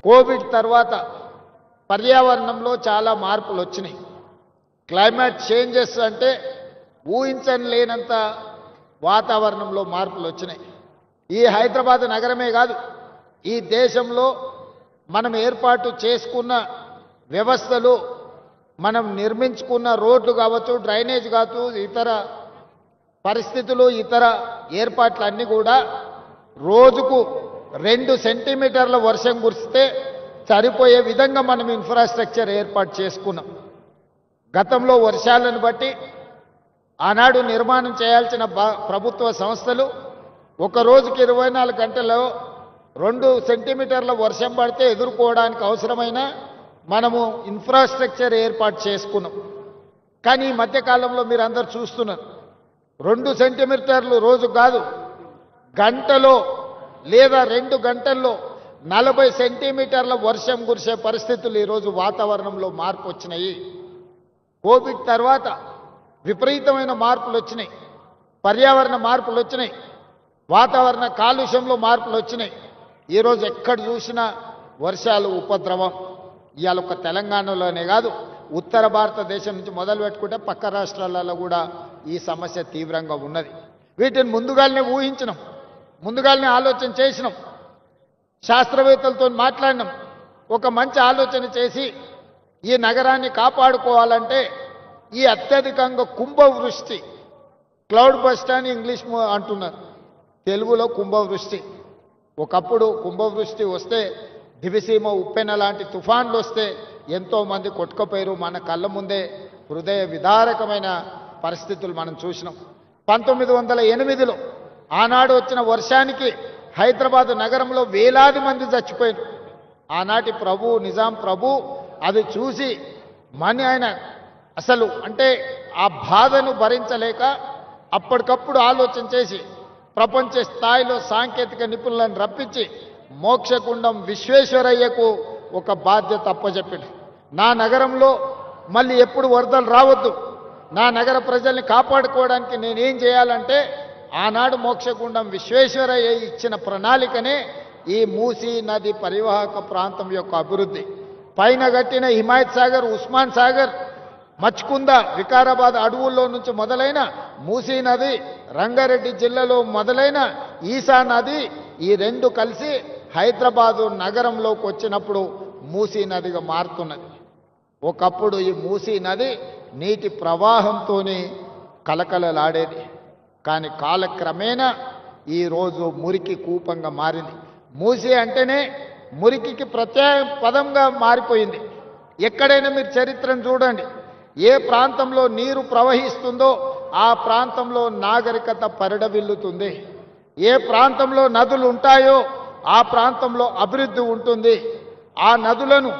Covid తర్వాత పర్యావరణంలో చాలా మార్పులు వచ్చినాయి. క్లైమేట్ చేంజెస్ అంటే ఊహించని లేనంత వాతావరణంలో మార్పులు వచ్చినాయి. ఈ హైదరాబాద్ నగరమే కాదు, ఈ దేశంలో మనం ఏర్పాటు చేసుకున్న వ్యవస్థలు, మనం నిర్మించుకున్న రోడ్లు కావచ్చు, డ్రైనేజ్ కావచ్చు, ఇతర పరిస్థితులు, ఇతర ఏర్పాట్లన్నీ కూడా రోజుకు 2 సెంటీమీటర్ల వర్షం కురిస్తే సరిపోయే విధంగా మనం ఇన్ఫ్రాస్ట్రక్చర్ ఏర్పాటు చేసుకున్నాం. గతంలో వర్షాలను బట్టి ఆనాడు నిర్మాణం చేయాల్సిన ప్రభుత్వ సంస్థలు ఒక రోజుకి 24 గంటల్లో 2 సెంటీమీటర్ల వర్షం పడితే ఎదుర్కోవడానికి అవసరమైన మనము ఇన్ఫ్రాస్ట్రక్చర్ ఏర్పాటు చేసుకున్నాం. కానీ ఈ మధ్యకాలంలో మీరు అందరు చూస్తున్నారు, 2 సెంటీమీటర్లు రోజు కాదు, గంటలో లేదా 2 గంటల్లో 40 సెంటీమీటర్ల వర్షం కురిసే పరిస్థితులు ఈరోజు వాతావరణంలో మార్పు వచ్చినాయి. కోవిడ్ తర్వాత విపరీతమైన మార్పులు వచ్చినాయి, పర్యావరణ మార్పులు వచ్చినాయి, వాతావరణ కాలుష్యంలో మార్పులు వచ్చినాయి. ఈరోజు ఎక్కడ చూసినా వర్షాలు ఉపద్రవం. ఇవాళ ఒక తెలంగాణలోనే కాదు, ఉత్తర భారతదేశం నుంచి మొదలు పెట్టుకుంటే పక్క రాష్ట్రాలలో కూడా ఈ సమస్య తీవ్రంగా ఉన్నది. వీటిని ముందుగానే ఊహించినాం, ముందుగానే ఆలోచన చేసినాం, శాస్త్రవేత్తలతో మాట్లాడినాం. ఒక మంచి ఆలోచన చేసి ఈ నగరాన్ని కాపాడుకోవాలంటే ఈ అత్యధికంగా కుంభవృష్టి, క్లౌడ్ బస్ట్ అని ఇంగ్లీష్ అంటున్నారు, తెలుగులో కుంభవృష్టి. ఒకప్పుడు కుంభవృష్టి వస్తే దివిసీమ ఉప్పెన లాంటి తుఫాన్లు వస్తే ఎంతోమంది కొట్టుకుపోయారు. మన కళ్ళ ముందే హృదయ విదారకమైన పరిస్థితులు మనం చూసినాం. 1908లో ఆనాడు వచ్చిన వర్షానికి హైదరాబాద్ నగరంలో వేలాది మంది చచ్చిపోయారు. ఆనాటి ప్రభు, నిజాం ప్రభు అది చూసి ఆయన అసలు అంటే ఆ బాధను భరించలేక అప్పటికప్పుడు ఆలోచన చేసి ప్రపంచ స్థాయిలో సాంకేతిక నిపుణులను రప్పించి మోక్షగుండం విశ్వేశ్వరయ్యకు ఒక బాధ్యత అప్పచెప్పాడు. నా నగరంలో మళ్ళీ ఎప్పుడు వరదలు రావద్దు, నా నగర ప్రజల్ని కాపాడుకోవడానికి నేనేం చేయాలంటే ఆనాడు మోక్షగుండం విశ్వేశ్వరయ్య ఇచ్చిన ప్రణాళికనే ఈ మూసీ నది పరివాహక ప్రాంతం యొక్క అభివృద్ధి. పైన కట్టిన హిమాయత్ సాగర్, ఉస్మాన్ సాగర్, మచ్కుంద, వికారాబాద్ అడవుల్లో నుంచి మొదలైన మూసీ నది, రంగారెడ్డి జిల్లాలో మొదలైన ఈసా నది, ఈ 2 కలిసి హైదరాబాదు నగరంలోకి వచ్చినప్పుడు మూసీ నదిగా మారుతున్నది. ఒకప్పుడు ఈ మూసీ నది నీటి ప్రవాహంతోనే కలకలలాడేది. కానీ కాలక్రమేణా ఈరోజు మురికి కూపంగా మారింది. మూసీ అంటేనే మురికికి ప్రత్యేక పదంగా మారిపోయింది. ఎక్కడైనా మీరు చరిత్రను చూడండి, ఏ ప్రాంతంలో నీరు ప్రవహిస్తుందో ఆ ప్రాంతంలో నాగరికత పరిడవిల్లుతుంది. ఏ ప్రాంతంలో నదులు ఉంటాయో ఆ ప్రాంతంలో అభివృద్ధి ఉంటుంది. ఆ నదులను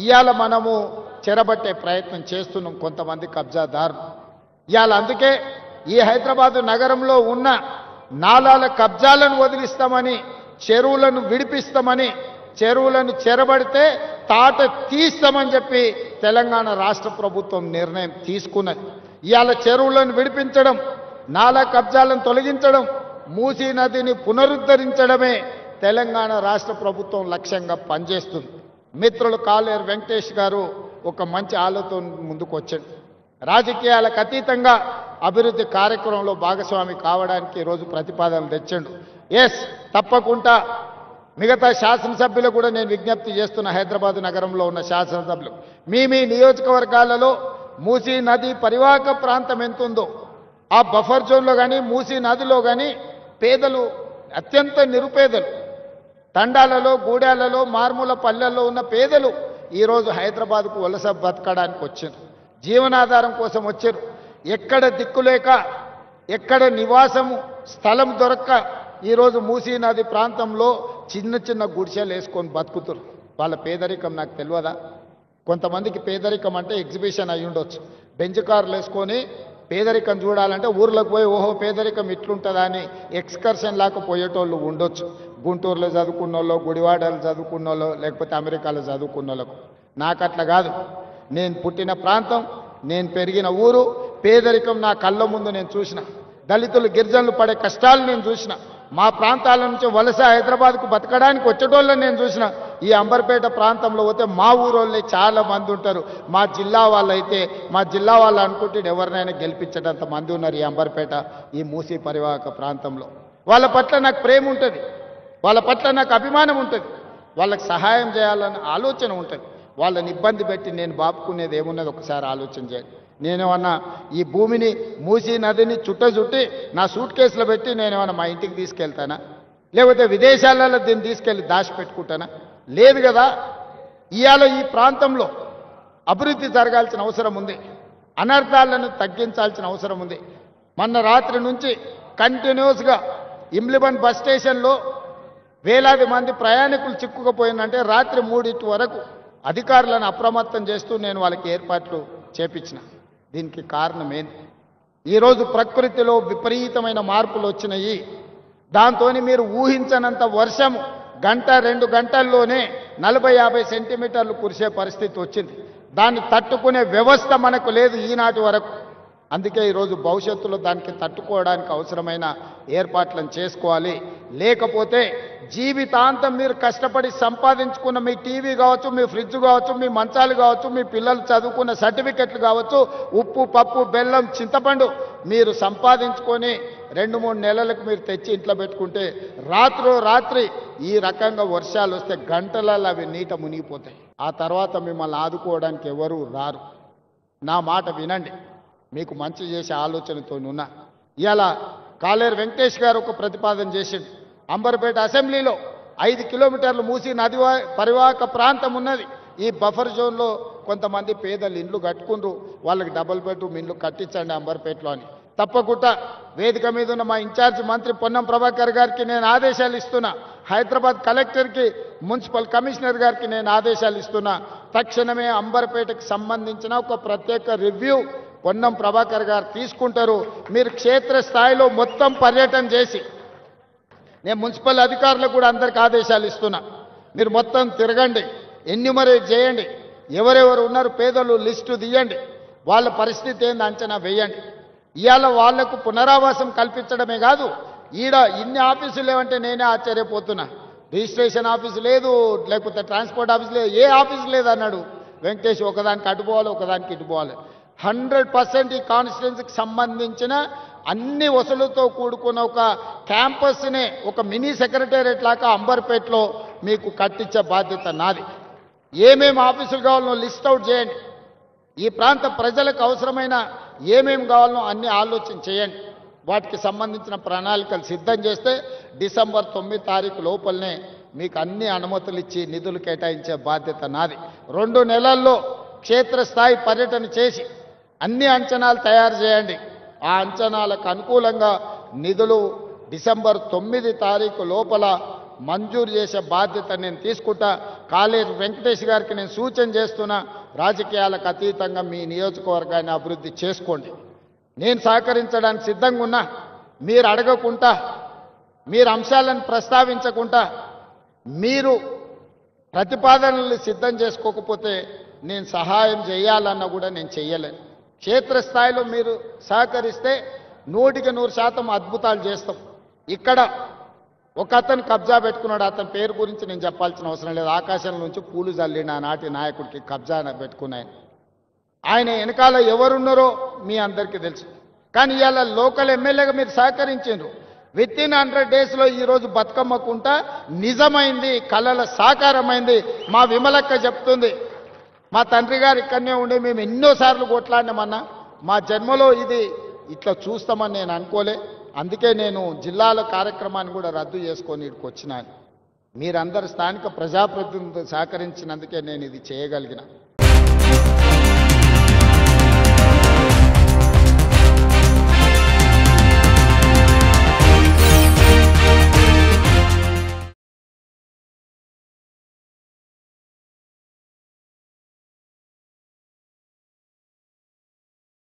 ఇవాళ మనము చెరబట్టే ప్రయత్నం చేస్తున్నాం కొంతమంది కబ్జాదారులు. ఇవాళ అందుకే ఈ హైదరాబాదు నగరంలో ఉన్న నాలాల కబ్జాలను వదిలిస్తామని, చెరువులను విడిపిస్తామని, చెరువులను చెరబడితే తాట తీస్తామని చెప్పి తెలంగాణ రాష్ట్ర ప్రభుత్వం నిర్ణయం తీసుకున్నది. ఇవాళ చెరువులను విడిపించడం, నాలా కబ్జాలను తొలగించడం, మూసీ నదిని పునరుద్ధరించడమే తెలంగాణ రాష్ట్ర ప్రభుత్వం లక్ష్యంగా పనిచేస్తుంది. మిత్రులు కాలేరు వెంకటేష్ గారు ఒక మంచి ఆలోచన ముందుకు వచ్చాడు. రాజకీయాలకు అతీతంగా అభివృద్ధి కార్యక్రమంలో భాగస్వామి కావడానికి ఈరోజు ప్రతిపాదనలు తెచ్చాడు. తప్పకుండా మిగతా శాసనసభ్యులకు కూడా నేను విజ్ఞప్తి చేస్తున్న, హైదరాబాద్ నగరంలో ఉన్న శాసనసభ్యులు, మీ నియోజకవర్గాలలో మూసీ నది పరివాహక ప్రాంతం ఎంతుందో ఆ బఫర్ జోన్లో కానీ మూసీ నదిలో కానీ పేదలు, అత్యంత నిరుపేదలు, తండాలలో, గూడాలలో, మారుమూల పల్లెల్లో ఉన్న పేదలు ఈరోజు హైదరాబాద్కు వలస బతకడానికి వచ్చారు, జీవనాధారం కోసం వచ్చారు. ఎక్కడ దిక్కులేక, ఎక్కడ నివాసము స్థలం దొరక్క ఈరోజు మూసీ నది ప్రాంతంలో చిన్న చిన్న గుడిసెలు వేసుకొని బతుకుతారు. వాళ్ళ పేదరికం నాకు తెలియదా? కొంతమందికి పేదరికం అంటే ఎగ్జిబిషన్ అయి ఉండొచ్చు. బెంచ్ కార్లు వేసుకొని పేదరికం చూడాలంటే ఊర్లోకి పోయి ఓహో పేదరికం ఇట్లుంటుందా అని ఎక్స్కర్షన్ లాగా పోయేటోళ్ళు ఉండొచ్చు. గుంటూరులో చదువుకున్న వాళ్ళు, గుడివాడలో చదువుకున్న వాళ్ళు, లేకపోతే అమెరికాలో చదువుకున్న వాళ్ళకు. నాకు అట్లా కాదు. నేను పుట్టిన ప్రాంతం, నేను పెరిగిన ఊరు, పేదరికం నా కళ్ళ ముందు నేను చూసిన, దళితులు గిరిజనులు పడే కష్టాలు నేను చూసిన. మా ప్రాంతాల నుంచి వలస హైదరాబాద్కు బతకడానికి వచ్చేటోళ్ళని నేను చూసిన. ఈ అంబర్పేట ప్రాంతంలో పోతే మా ఊరోళ్ళే చాలా మంది ఉంటారు. మా జిల్లా వాళ్ళు అయితే మా జిల్లా వాళ్ళు అనుకుంటే ఎవరినైనా గెలిపించేటంత మంది ఉన్నారు ఈ అంబర్పేట, ఈ మూసీ పరివాహక ప్రాంతంలో. వాళ్ళ పట్ల నాకు ప్రేమ ఉంటుంది, వాళ్ళ పట్ల నాకు అభిమానం ఉంటుంది, వాళ్ళకి సహాయం చేయాలన్న ఆలోచన ఉంటుంది. వాళ్ళని ఇబ్బంది పెట్టి నేను బాపుకునేది ఏమున్నది ఒకసారి ఆలోచన చేయండి. నేనేమన్నా ఈ భూమిని మూసీ నదిని చుట్టి నా సూట్ కేసులో పెట్టి నేనేమన్నా మా ఇంటికి తీసుకెళ్తానా, లేకపోతే విదేశాలలో దీన్ని తీసుకెళ్ళి దాచిపెట్టుకుంటానా? లేదు కదా. ఇవాళ ఈ ప్రాంతంలో అభివృద్ధి జరగాల్సిన అవసరం ఉంది, అనర్థాలను తగ్గించాల్సిన అవసరం ఉంది. మొన్న రాత్రి నుంచి కంటిన్యూస్గా ఇమ్లిబన్ బస్ స్టేషన్లో వేలాది మంది ప్రయాణికులు చిక్కుకుపోయిందంటే రాత్రి 3 వరకు అధికారులను అప్రమత్తం చేస్తూ నేను వాళ్ళకి ఏర్పాట్లు చేపించిన. దీనికి కారణం ఏంటి? ఈరోజు ప్రకృతిలో విపరీతమైన మార్పులు వచ్చినాయి. దాంతో మీరు ఊహించనంత వర్షము 1-2 గంటల్లోనే 40-50 సెంటీమీటర్లు కురిసే పరిస్థితి వచ్చింది. దాన్ని తట్టుకునే వ్యవస్థ మనకు లేదు ఈనాటి వరకు. అందుకే ఈరోజు భవిష్యత్తులో దానికి తట్టుకోవడానికి అవసరమైన ఏర్పాట్లను చేసుకోవాలి. లేకపోతే జీవితాంతం మీరు కష్టపడి సంపాదించుకున్న మీ టీవీ కావచ్చు, మీ ఫ్రిడ్జ్ కావచ్చు, మీ మంచాలు కావచ్చు, మీ పిల్లలు చదువుకున్న సర్టిఫికెట్లు కావచ్చు, ఉప్పు పప్పు బెల్లం చింతపండు మీరు సంపాదించుకొని 2-3 నెలలకు మీరు తెచ్చి ఇంట్లో పెట్టుకుంటే రాత్రి ఈ రకంగా వర్షాలు వస్తే గంటలలో అవి నీట మునిగిపోతాయి. ఆ తర్వాత మిమ్మల్ని ఆదుకోవడానికి ఎవరు రారు. నా మాట వినండి, మీకు మంచి చేసే ఆలోచనతో ఉన్నా. ఇవాళ కాలేరు వెంకటేష్ గారు ఒక ప్రతిపాదన చేసిండు. అంబర్పేట అసెంబ్లీలో 5 కిలోమీటర్లు మూసీ నది పరివాహక ప్రాంతం ఉన్నది. ఈ బఫర్ జోన్లో కొంతమంది పేదలు ఇండ్లు కట్టుకుండ్రు, వాళ్ళకి డబుల్ బెడ్రూమ్ ఇండ్లు కట్టించండి అంబర్పేటలో అని. తప్పకుండా వేదిక మీద ఉన్న మా ఇన్ఛార్జ్ మంత్రి పొన్నం ప్రభాకర్ గారికి నేను ఆదేశాలు ఇస్తున్నా, హైదరాబాద్ కలెక్టర్కి మున్సిపల్ కమిషనర్ గారికి నేను ఆదేశాలు ఇస్తున్నా. తక్షణమే అంబర్పేటకు సంబంధించిన ఒక ప్రత్యేక రివ్యూ పొన్నం ప్రభాకర్ గారు తీసుకుంటారు. మీరు క్షేత్రస్థాయిలో మొత్తం పర్యటన చేసి, నేను మున్సిపల్ అధికారులకు కూడా అందరికి ఆదేశాలు ఇస్తున్నా, మీరు మొత్తం తిరగండి, ఎన్యూమరేట్ చేయండి, ఎవరెవరు ఉన్నారు పేదలు లిస్టు తీయండి, వాళ్ళ పరిస్థితి ఏంది అంచనా వేయండి. ఇవాళ వాళ్లకు పునరావాసం కల్పించడమే కాదు, ఈడ ఇన్ని ఆఫీసులు లేవంటే నేనే ఆశ్చర్యపోతున్నా. రిజిస్ట్రేషన్ ఆఫీసు లేదు, లేకపోతే ట్రాన్స్పోర్ట్ ఆఫీసు లేదు, ఏ ఆఫీసు లేదు అన్నాడు వెంకటేష్. ఒకదానికి అటు పోవాలి, ఒకదానికి ఇటు పోవాలి. 100% ఈ కాన్స్టిట్యున్సీకి సంబంధించిన అన్ని వసూలుతో కూడుకున్న ఒక క్యాంపస్నే ఒక మినీ సెక్రటేరియట్ లాగా అంబర్పేటలో మీకు కట్టించే బాధ్యత నాది. ఏమేమి ఆఫీసులు కావాలనో లిస్ట్ అవుట్ చేయండి. ఈ ప్రాంత ప్రజలకు అవసరమైన ఏమేమి కావాలనో అన్ని ఆలోచన చేయండి. వాటికి సంబంధించిన ప్రణాళికలు సిద్ధం చేస్తే డిసెంబర్ 9 తారీఖు లోపలనే మీకు అన్ని అనుమతులు ఇచ్చి నిధులు కేటాయించే బాధ్యత నాది. 2 నెలల్లో క్షేత్రస్థాయి పర్యటన చేసి అన్ని అంచనాలు తయారు చేయండి. ఆ అంచనాలకు అనుకూలంగా నిధులు డిసెంబర్ 9 తారీఖు లోపల మంజూరు చేసే బాధ్యత నేను తీసుకుంటా. కాలేరు వెంకటేష్ గారికి నేను సూచన చేస్తున్నా, రాజకీయాలకు అతీతంగా మీ నియోజకవర్గాన్ని అభివృద్ధి చేసుకోండి. నేను సహకరించడానికి సిద్ధంగా ఉన్నా. మీరు అడగకుండా, మీరు అంశాలను ప్రస్తావించకుండా, మీరు ప్రతిపాదనలు సిద్ధం చేసుకోకపోతే నేను సహాయం చేయాలన్నా కూడా నేను చెయ్యలేను. క్షేత్రస్థాయిలో మీరు సహకరిస్తే 100% అద్భుతాలు చేస్తాం. ఇక్కడ ఒక అతను కబ్జా పెట్టుకున్నాడు, అతని పేరు గురించి నేను చెప్పాల్సిన అవసరం లేదు. ఆకాశం నుంచి పూలు జల్లిన నాటి నాయకుడికి కబ్జా పెట్టుకున్నాయని, ఆయన వెనకాల ఎవరున్నారో మీ అందరికీ తెలుసు. కానీ ఇవాళ లోకల్ ఎమ్మెల్యేగా మీరు సహకరించారు. వితిన్ 100 డేస్లో ఈరోజు బతుకమ్మకుంట నిజమైంది, కళల సాకారమైంది. మా విమలక్క చెప్తుంది, మా తండ్రి గారు ఇక్కడనే ఉండి మేము ఎన్నోసార్లు కొట్లాడినామన్నా, మా జన్మలో ఇది ఇట్లా చూస్తామని నేను అనుకోలే. అందుకే నేను జిల్లాల కార్యక్రమాన్ని కూడా రద్దు చేసుకొని ఇక్కడికి వచ్చినాను. మీరందరూ స్థానిక ప్రజాప్రతినిధులు సహకరించినందుకే నేను ఇది చేయగలిగిన.